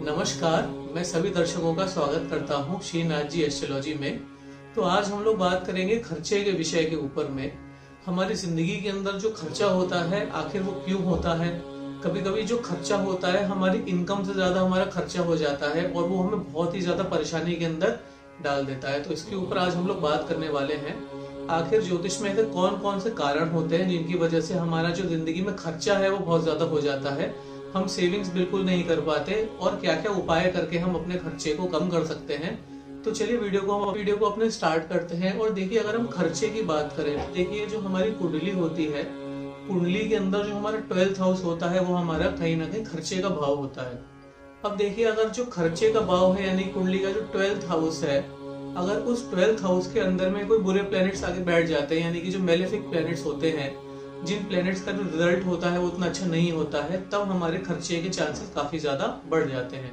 नमस्कार, मैं सभी दर्शकों का स्वागत करता हूँ श्रीनाथ जी एस्ट्रोलॉजी में। तो आज हम लोग बात करेंगे खर्चे के विषय के ऊपर में। हमारी जिंदगी के अंदर जो खर्चा होता है आखिर वो क्यों होता है। कभी कभी जो खर्चा होता है हमारी इनकम से ज्यादा हमारा खर्चा हो जाता है और वो हमें बहुत ही ज्यादा परेशानी के अंदर डाल देता है। तो इसके ऊपर आज हम लोग बात करने वाले हैं। आखिर ज्योतिष में ऐसे कौन कौन से कारण होते हैं जिनकी वजह से हमारा जो जिंदगी में खर्चा है वो बहुत ज्यादा हो जाता है, हम सेविंग्स बिल्कुल नहीं कर पाते, और क्या क्या उपाय करके हम अपने खर्चे को कम कर सकते हैं। तो चलिए वीडियो को अपने स्टार्ट करते हैं। और देखिए, अगर हम खर्चे की बात करें तो देखिए जो हमारी कुंडली होती है, कुंडली के अंदर जो हमारा 12th हाउस होता है वो हमारा कहीं ना कहीं खर्चे का भाव होता है। अब देखिए, अगर जो खर्चे का भाव है यानी कुंडली का जो 12th हाउस है, अगर उस 12th हाउस के अंदर में कोई बुरे प्लैनेट्स आके बैठ जाते हैं, यानी कि जो मेलेफिक प्लैनेट्स होते हैं, जिन प्लैनेट्स का जो रिजल्ट होता है वो उतना अच्छा नहीं होता है, तब हमारे खर्चे के चांसेस काफी ज्यादा बढ़ जाते हैं।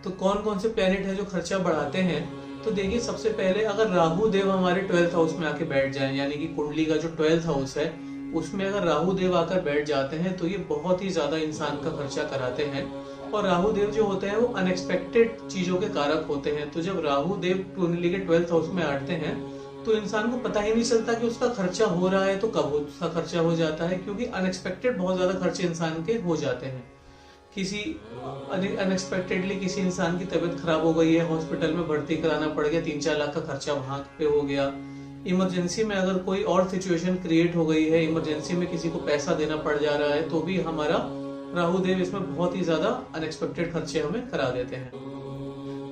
तो कौन कौन से प्लैनेट है जो खर्चा बढ़ाते हैं? तो देखिए, सबसे पहले अगर राहु देव हमारे 12th हाउस में आके बैठ जाए, यानी कि कुंडली का जो 12th हाउस है उसमें अगर राहु देव आकर बैठ जाते हैं तो ये बहुत ही ज्यादा इंसान का खर्चा कराते हैं। और राहु देव जो होते हैं वो अनएक्सपेक्टेड चीजों के कारक होते हैं। तो जब राहु देव कुंडली के 12th हाउस में आते हैं तो इंसान को पता ही नहीं चलता कि उसका खर्चा हो रहा है, तो कब उसका खर्चा हो जाता है, क्योंकि अनएक्सपेक्टेड बहुत ज्यादा खर्चे इंसान के हो जाते हैं। किसी अनएक्सपेक्टेडली किसी इंसान की तबीयत खराब हो गई है, हॉस्पिटल में भर्ती कराना पड़ गया, 3-4 लाख का खर्चा वहां पे हो गया। इमरजेंसी में अगर कोई और सिचुएशन क्रिएट हो गई है, इमरजेंसी में किसी को पैसा देना पड़ जा रहा है, तो भी हमारा राहु देव इसमें बहुत ही ज्यादा अनएक्सपेक्टेड खर्चे हमें करा देते हैं।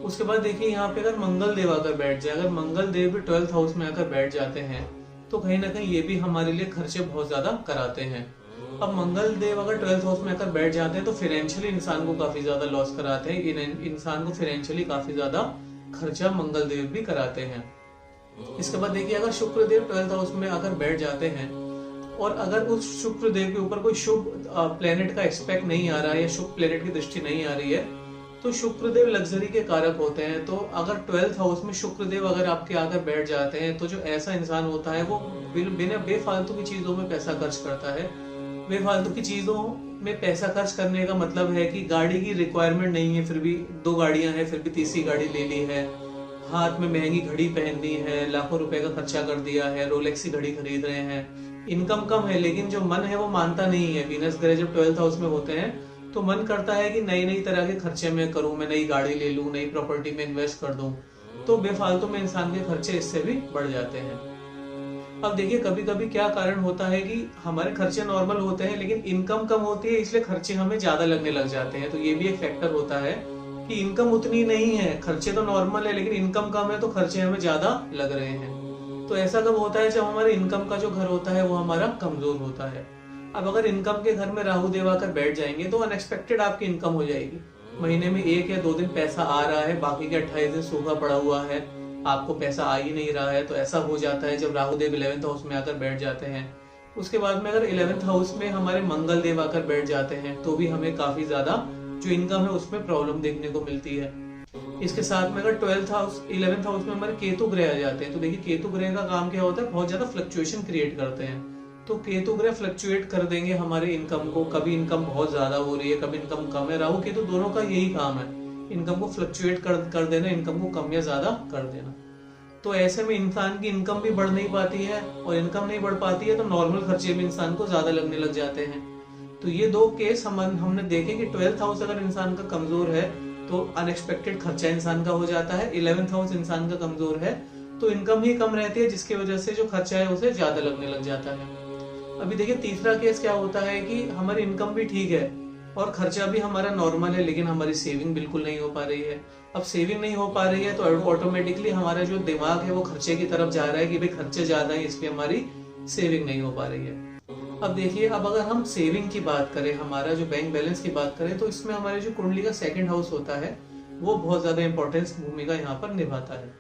उसके बाद देखिए, यहाँ पे अगर मंगल देव आकर बैठ जाए, अगर मंगल देव भी 12th हाउस में आकर बैठ जाते हैं तो कहीं ना कहीं ये भी हमारे लिए खर्चे बहुत ज्यादा कराते हैं। अब मंगल देव अगर 12th हाउस में आकर बैठ जाते हैं तो फाइनेंशियली इंसान को काफी ज्यादा लॉस कराते हैं, इंसान को फाइनेंशियली काफी ज्यादा खर्चा मंगल देव भी कराते हैं। इसके बाद देखिए, अगर शुक्र देव 12th हाउस में आकर बैठ जाते हैं और अगर उस शुक्र देव के ऊपर कोई शुभ प्लेनेट का एक्सपेक्ट नहीं आ रहा है या शुभ प्लेनेट की दृष्टि नहीं आ रही है, तो शुक्रदेव लग्जरी के कारक होते हैं। तो अगर 12th हाउस में शुक्रदेव अगर आपके आकर बैठ जाते हैं तो जो ऐसा इंसान होता है वो बिना बेफालतू की चीजों में पैसा खर्च करता है। बेफालतू की चीजों में पैसा खर्च करने का मतलब है कि गाड़ी की रिक्वायरमेंट नहीं है, फिर भी 2 गाड़ियां हैं, फिर भी तीसरी गाड़ी ले ली है, हाथ में महंगी घड़ी पहन ली है, लाखों रुपए का खर्चा कर दिया है, रोलेक्स की घड़ी खरीद रहे हैं। इनकम कम है लेकिन जो मन है वो मानता नहीं है। वीनस ग्रह जब 12th हाउस में होते हैं तो मन करता है कि नई नई तरह के खर्चे में करूं, मैं नई गाड़ी ले लूं, नई प्रॉपर्टी में इन्वेस्ट कर दूं। तो बेफालतू में इंसान के खर्चे इससे भी बढ़ जाते हैं। अब देखिए, कभी कभी क्या कारण होता है कि हमारे खर्चे नॉर्मल होते हैं लेकिन इनकम कम होती है, इसलिए खर्चे हमें ज्यादा लगने लग जाते हैं। तो ये भी एक फैक्टर होता है कि इनकम उतनी नहीं है, खर्चे तो नॉर्मल है लेकिन इनकम कम है तो खर्चे हमें ज्यादा लग रहे हैं। तो ऐसा कब होता है? जब हमारे इनकम का जो घर होता है वो हमारा कमजोर होता है। अब अगर इनकम के घर में राहु देव आकर बैठ जाएंगे तो अनएक्सपेक्टेड आपकी इनकम हो जाएगी। महीने में 1 या 2 दिन पैसा आ रहा है, बाकी के 28 दिन सूखा पड़ा हुआ है, आपको पैसा आ ही नहीं रहा है। तो ऐसा हो जाता है जब राहु देव 11th हाउस में आकर बैठ जाते हैं। उसके बाद में अगर 11th हाउस में हमारे मंगल देव आकर बैठ जाते हैं तो भी हमें काफी ज्यादा जो इनकम है उसमें प्रॉब्लम देखने को मिलती है। इसके साथ में अगर 11th हाउस में हमारे केतु ग्रह आ जाते हैं तो देखिए, केतु ग्रह का काम क्या होता है? बहुत ज्यादा फ्लक्चुएशन क्रिएट करते हैं। तो केतु ग्रह फ्लक्चुएट कर देंगे हमारे इनकम को, कभी इनकम बहुत ज्यादा हो रही है, कभी इनकम कम है। राहु केतु दोनों का यही काम है, इनकम को फ्लक्चुएट कर देना, इनकम को कम या ज्यादा कर देना। तो ऐसे में इंसान की इनकम भी बढ़ नहीं पाती है, और इनकम नहीं बढ़ पाती है तो नॉर्मल खर्चे भी इंसान को ज्यादा लगने लग जाते हैं। तो ये 2 केस हमने देखे कि 12th हाउस अगर इंसान का कमजोर है तो अनएक्सपेक्टेड खर्चा इंसान का हो जाता है, 11th हाउस इंसान का कमजोर है तो इनकम ही कम रहती है, जिसकी वजह से जो खर्चा है उसे ज्यादा लगने लग जाता है। अभी देखिए, तीसरा केस क्या होता है कि हमारी इनकम भी ठीक है और खर्चा भी हमारा नॉर्मल है लेकिन हमारी सेविंग बिल्कुल नहीं हो पा रही है। अब सेविंग नहीं हो पा रही है तो ऑटोमेटिकली हमारा जो दिमाग है वो खर्चे की तरफ जा रहा है कि भाई खर्चे ज्यादा है इसलिए हमारी सेविंग नहीं हो पा रही है। अब देखिए, अब अगर हम सेविंग की बात करें, हमारा जो बैंक बैलेंस की बात करें, तो इसमें हमारे जो कुंडली का 2nd हाउस होता है वो बहुत ज्यादा इंपॉर्टेंस भूमिका यहाँ पर निभाता है।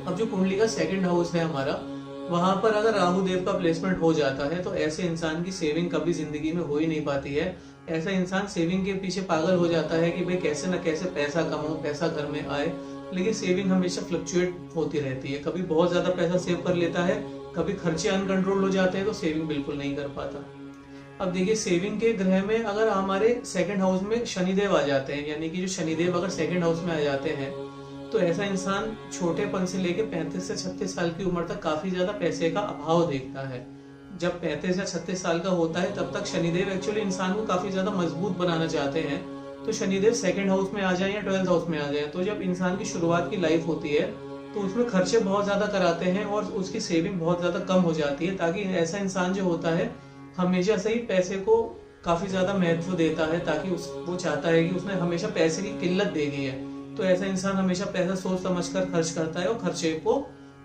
अब जो कुंडली का 2nd हाउस है हमारा, वहां पर अगर राहु देव का प्लेसमेंट हो जाता है तो ऐसे इंसान की सेविंग कभी जिंदगी में हो ही नहीं पाती है। ऐसा इंसान सेविंग के पीछे पागल हो जाता है कि भाई कैसे न कैसे पैसा कमाऊं, पैसा घर में आए, लेकिन सेविंग हमेशा फ्लक्चुएट होती रहती है। कभी बहुत ज्यादा पैसा सेव कर लेता है, कभी खर्चे अनकंट्रोल हो जाते हैं तो सेविंग बिल्कुल नहीं कर पाता। अब देखिए सेविंग के ग्रह में अगर हमारे सेकंड हाउस में शनिदेव आ जाते हैं, यानी कि जो शनिदेव अगर सेकंड हाउस में आ जाते हैं तो ऐसा इंसान छोटेपन से लेकर 35 से 36 साल की उम्र तक काफी ज्यादा पैसे का अभाव देखता है। जब 35 या 36 साल का होता है तब तक शनिदेव एक्चुअली इंसान को काफी ज्यादा मजबूत बनाना चाहते हैं। तो शनिदेव सेकंड हाउस में आ जाए या 12th हाउस में आ जाए, तो जब इंसान की शुरुआत की लाइफ होती है तो उसमें खर्चे बहुत ज्यादा कराते हैं और उसकी सेविंग बहुत ज्यादा कम हो जाती है, ताकि ऐसा इंसान जो होता है हमेशा से ही पैसे को काफी ज्यादा महत्व देता है, ताकि वो चाहता है कि उसने हमेशा पैसे की किल्लत देखी है। तो ऐसा इंसान हमेशा पैसा सोच समझ कर खर्च करता है और खर्चे को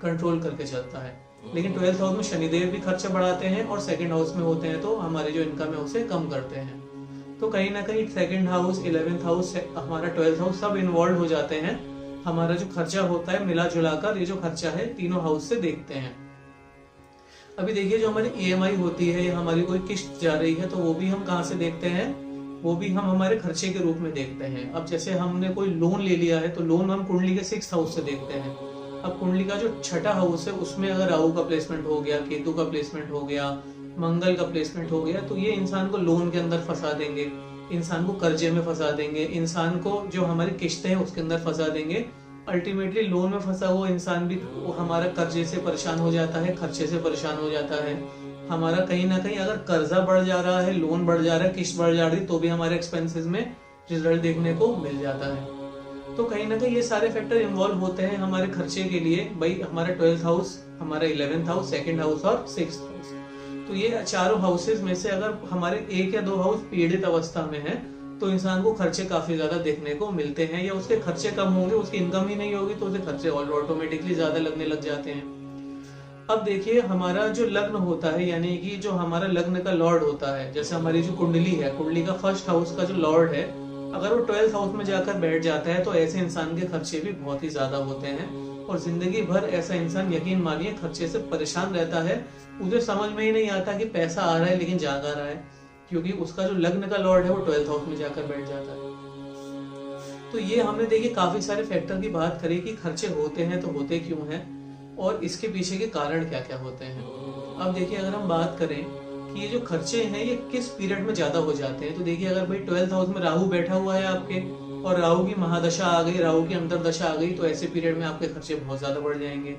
कंट्रोल करके चलता है। लेकिन 12th हाउस में शनिदेव भी खर्चे बढ़ाते हैं और सेकंड हाउस में होते हैं तो हमारे जो इनकम है उसे कम करते हैं। तो कहीं ना कहीं सेकंड हाउस, 11th हाउस, हमारा 12th हाउस सब इन्वॉल्व हो जाते हैं। हमारा जो खर्चा होता है मिला जुला कर ये जो खर्चा है तीनों हाउस से देखते हैं। अभी देखिए जो हमारी EMI होती है या हमारी कोई किस्त जा रही है तो वो भी हम कहाँ से देखते हैं, वो भी हम हमारे खर्चे के रूप में देखते हैं। अब जैसे हमने कोई लोन ले लिया है तो लोन हम कुंडली के 6th हाउस से देखते हैं। अब कुंडली का जो छठा हाउस है उसमें अगर राहु का प्लेसमेंट हो गया, केतु का प्लेसमेंट हो गया, मंगल का प्लेसमेंट हो गया, तो ये इंसान को लोन के अंदर फंसा देंगे, इंसान को कर्जे में फंसा देंगे, इंसान को जो हमारी किस्तें हैं उसके अंदर फंसा देंगे। अल्टीमेटली लोन में फंसा हुआ इंसान भी हमारा कर्जे से परेशान हो जाता है, खर्चे से परेशान हो जाता है। हमारा कहीं ना कहीं अगर कर्जा बढ़ जा रहा है, लोन बढ़ जा रहा है, किस्त बढ़ जा रही है, तो भी हमारे एक्सपेंसेस में रिजल्ट देखने को मिल जाता है। तो कहीं ना कहीं ये सारे फैक्टर इन्वॉल्व होते हैं हमारे खर्चे के लिए। भाई हमारा 12th हाउस, हमारा 11th हाउस, सेकंड हाउस और 6th हाउस, तो ये चारों हाउसेस में से अगर हमारे 1 या 2 हाउस पीड़ित अवस्था में है तो इंसान को खर्चे काफी ज्यादा देखने को मिलते हैं, या उसके खर्चे कम होंगे, उसकी इनकम ही नहीं होगी तो उसे खर्चे ऑटोमेटिकली ज्यादा लगने लग जाते हैं। अब देखिए हमारा जो लग्न होता है, यानी कि जो हमारा लग्न का लॉर्ड होता है, जैसे हमारी जो कुंडली है, कुंडली का 1st हाउस का जो लॉर्ड है, अगर वो 12th हाउस में जाकर बैठ जाता है तो ऐसे इंसान के खर्चे भी बहुत ही ज्यादा होते हैं और जिंदगी भर ऐसा इंसान यकीन मानिए खर्चे से परेशान रहता है। उसे समझ में ही नहीं आता कि पैसा आ रहा है लेकिन जा रहा है, क्योंकि उसका जो लग्न का लॉर्ड है वो 12th हाउस में जाकर बैठ जाता है। तो ये हमने देखिए काफी सारे फैक्टर की बात करी कि खर्चे होते हैं तो होते क्यों हैं और इसके पीछे के कारण क्या क्या होते हैं। अब देखिए अगर हम बात करें कि ये जो खर्चे हैं ये किस पीरियड में ज्यादा हो जाते हैं, तो देखिए अगर भाई 12th हाउस में राहु बैठा हुआ है आपके और राहु की महादशा आ गई, राहु की अंतरदशा आ गई, तो ऐसे पीरियड में आपके खर्चे बहुत ज्यादा बढ़ जाएंगे।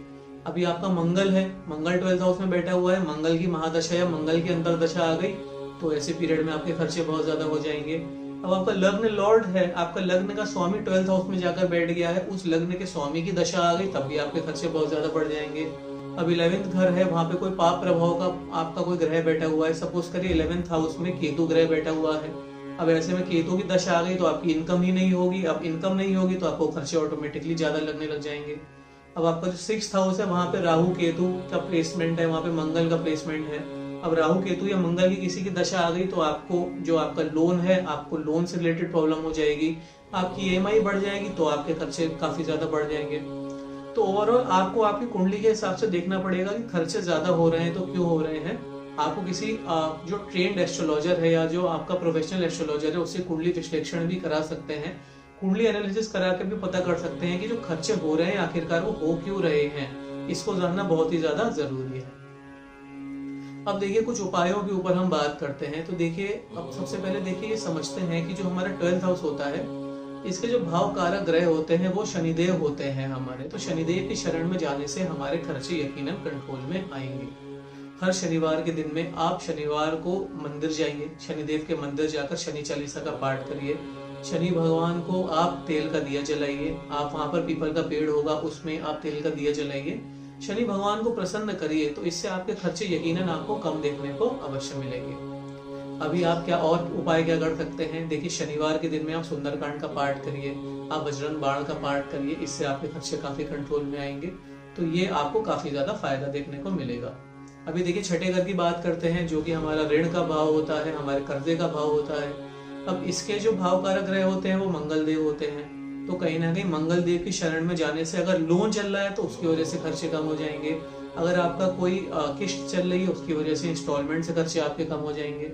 अभी आपका मंगल है, मंगल 12th हाउस में बैठा हुआ है, मंगल की महादशा या मंगल की अंतरदशा आ गई तो ऐसे पीरियड में आपके खर्चे बहुत ज्यादा हो जाएंगे। अब आपका लग्न लॉर्ड है, आपका लग्न का स्वामी 12th हाउस में जाकर बैठ गया है, उस लग्न के स्वामी की दशा आ गई तब भी आपके खर्चे बहुत ज्यादा बढ़ जाएंगे। अब 11th घर है, वहां पे कोई पाप प्रभाव का आपका कोई ग्रह बैठा हुआ है, सपोज करिए 11th हाउस में केतु ग्रह बैठा हुआ है। अब ऐसे में केतु की दशा आ गई तो आपकी इनकम ही नहीं होगी, अब इनकम नहीं होगी तो आपको खर्चे ऑटोमेटिकली ज्यादा लगने लग जाएंगे। अब आपका जो 6th हाउस है वहां पे राहु केतु का प्लेसमेंट है, वहां पे मंगल का प्लेसमेंट है। अब राहु केतु या मंगल की किसी की दशा आ गई तो आपको जो आपका लोन है, आपको लोन से रिलेटेड प्रॉब्लम हो जाएगी, आपकी EMI बढ़ जाएगी तो आपके खर्चे काफी ज्यादा बढ़ जाएंगे। तो ओवरऑल आपको आपकी कुंडली के हिसाब से देखना पड़ेगा कि खर्चे ज्यादा हो रहे हैं तो क्यों हो रहे हैं। आपको किसी जो ट्रेंड एस्ट्रोलॉजर है या जो आपका प्रोफेशनल एस्ट्रोलॉजर है उससे कुंडली विश्लेषण भी करा सकते हैं, कुंडली एनालिसिस करा के भी पता कर सकते हैं कि जो खर्चे हो रहे हैं आखिरकार वो हो क्यों रहे हैं। इसको जानना बहुत ही ज्यादा जरूरी है। अब देखिए कुछ उपायों के ऊपर हम बात करते हैं। तो देखिए अब सबसे पहले देखिए ये समझते हैं कि जो हमारा 12th हाउस होता है इसके जो भाव कारक ग्रह होते हैं वो शनिदेव होते हैं हमारे। तो शनिदेव की शरण में जाने से हमारे खर्चे यकीनन कंट्रोल में आएंगे। हर शनिवार के दिन में आप शनिवार को मंदिर जाइए, शनिदेव के मंदिर जाकर शनि चालीसा का पाठ करिए, शनि भगवान को आप तेल का दिया जलाइए, आप वहां पर पीपल का पेड़ होगा उसमें आप तेल का दिया जलाइए, शनि भगवान को प्रसन्न करिए, तो इससे आपके खर्चे यकीनन आपको कम देखने को अवश्य मिलेंगे। अभी आप क्या और उपाय क्या कर सकते हैं, देखिए शनिवार के दिन में आप सुंदरकांड का पाठ करिए, आप बजरंग बाण का पाठ करिए, इससे आपके खर्चे काफी कंट्रोल में आएंगे। तो ये आपको काफी ज्यादा फायदा देखने को मिलेगा। अभी देखिए छठे घर की बात करते हैं जो कि हमारा ऋण का भाव होता है, हमारे कर्जे का भाव होता है। अब इसके जो भाव कारक ग्रह होते हैं वो मंगल देव होते हैं। तो कहीं ना कहीं मंगल देव की शरण में जाने से अगर लोन चल रहा है तो उसकी वजह से खर्चे कम हो जाएंगे, अगर आपका कोई किस्त चल रही है उसकी वजह से इंस्टॉलमेंट से खर्चे आपके कम हो जाएंगे।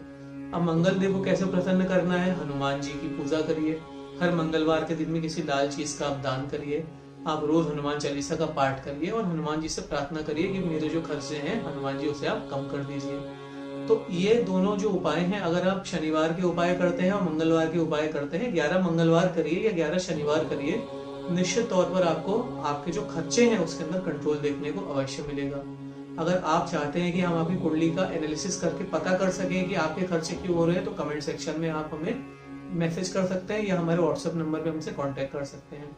अब मंगल देव को कैसे प्रसन्न करना है, हनुमान जी की पूजा करिए, हर मंगलवार के दिन में किसी लाल चीज का आप दान करिए, आप रोज हनुमान चालीसा का पाठ करिए और हनुमान जी से प्रार्थना करिए कि मेरे जो खर्चे हैं हनुमान जी उसे आप कम कर दीजिए। तो ये दोनों जो उपाय हैं, अगर आप शनिवार के उपाय करते हैं और मंगलवार के उपाय करते हैं, 11 मंगलवार करिए या 11 शनिवार करिए, निश्चित तौर पर आपको आपके जो खर्चे हैं उसके अंदर कंट्रोल देखने को अवश्य मिलेगा। अगर आप चाहते हैं कि हम आपकी कुंडली का एनालिसिस करके पता कर सकें कि आपके खर्चे क्यों हो रहे हैं, तो कमेंट सेक्शन में आप हमें मैसेज कर सकते हैं या हमारे व्हाट्सएप नंबर पे हमसे कांटेक्ट कर सकते हैं।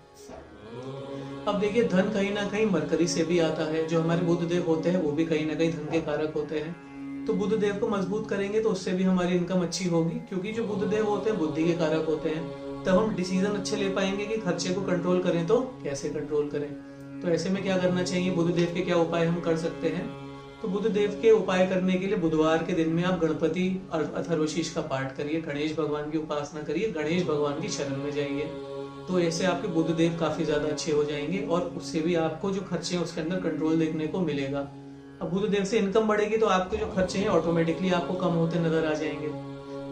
अब देखिए, धन कहीं ना कहीं मरकरी से भी आता है। जो हमारे बुध देव होते हैं वो भी कहीं ना कहीं धन के कारक होते हैं। तो बुध देव को मजबूत करेंगे तो उससे भी हमारी इनकम अच्छी होगी, क्योंकि जो बुध देव होते हैं बुद्धि के कारक होते हैं। तब हम डिसीजन अच्छे ले पाएंगे कि खर्चे को कंट्रोल करें तो कैसे कंट्रोल करें। तो ऐसे में क्या करना चाहिए, बुध देव के क्या उपाय हम कर सकते हैं। तो बुध देव के उपाय करने के लिए बुधवार के दिन में आप गणपति और अथर्वशीष का पाठ करिए, गणेश भगवान की उपासना करिए, गणेश भगवान की शरण में जाइए। तो ऐसे आपके बुध देव काफी ज्यादा अच्छे हो जाएंगे और उससे भी आपको जो खर्चे हैं उसके अंदर कंट्रोल देखने को मिलेगा। अब बुध देव से इनकम बढ़ेगी तो आपके जो खर्चे हैं ऑटोमेटिकली आपको कम होते नजर आ जाएंगे।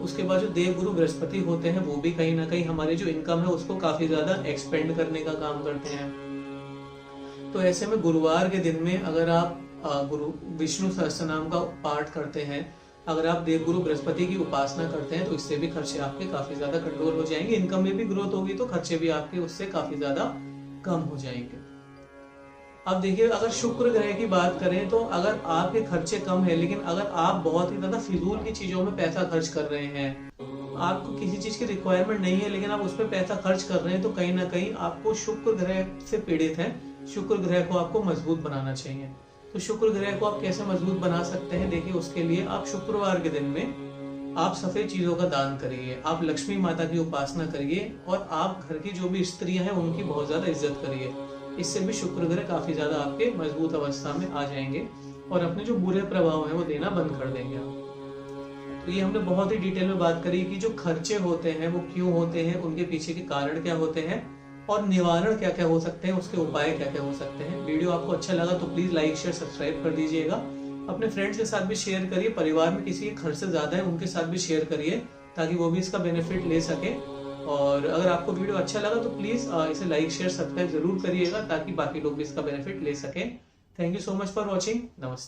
उसके बाद जो देव गुरु बृहस्पति होते हैं वो भी कहीं ना कहीं हमारे जो इनकम है उसको काफी ज्यादा एक्सपेंड करने का काम करते हैं। तो ऐसे में गुरुवार के दिन में अगर आप गुरु विष्णु सहस्त्रनाम का पाठ करते हैं, अगर आप देवगुरु बृहस्पति की उपासना करते हैं, तो इससे भी खर्चे आपके काफी ज्यादा कंट्रोल हो जाएंगे। इनकम में भी ग्रोथ होगी तो खर्चे भी आपके उससे काफी ज्यादा कम हो जाएंगे। अब देखिए, अगर शुक्र ग्रह की बात करें तो अगर आपके खर्चे कम है लेकिन अगर आप बहुत ही ज्यादा फिजूल की चीजों में पैसा खर्च कर रहे हैं, आपको किसी चीज की रिक्वायरमेंट नहीं है लेकिन आप उस पर पैसा खर्च कर रहे हैं, तो कहीं ना कहीं आपको शुक्र ग्रह से पीड़ित है। शुक्र ग्रह को आपको मजबूत बनाना चाहिए। तो शुक्र ग्रह को आप कैसे मजबूत बना सकते हैं, देखिए उसके लिए आप शुक्रवार के दिन में आप सफेद चीजों का दान करिए, आप लक्ष्मी माता की उपासना करिए और आप घर की जो भी स्त्रियां हैं उनकी बहुत ज्यादा इज्जत करिए। इससे भी शुक्र ग्रह काफी ज्यादा आपके मजबूत अवस्था में आ जाएंगे और अपने जो बुरे प्रभाव है वो देना बंद कर देंगे आप। तो ये हमने बहुत ही डिटेल में बात करी कि जो खर्चे होते हैं वो क्यों होते हैं, उनके पीछे के कारण क्या होते हैं और निवारण क्या क्या हो सकते हैं, उसके उपाय क्या क्या हो सकते हैं। वीडियो आपको अच्छा लगा तो प्लीज लाइक शेयर सब्सक्राइब कर दीजिएगा। अपने फ्रेंड्स के साथ भी शेयर करिए, परिवार में किसी के खर्च ज्यादा है उनके साथ भी शेयर करिए ताकि वो भी इसका बेनिफिट ले सके। और अगर आपको वीडियो अच्छा लगा तो प्लीज इसे लाइक शेयर सब्सक्राइब जरूर करिएगा ताकि बाकी लोग भी इसका बेनिफिट ले सके। Thank you so much for watching. नमस्ते।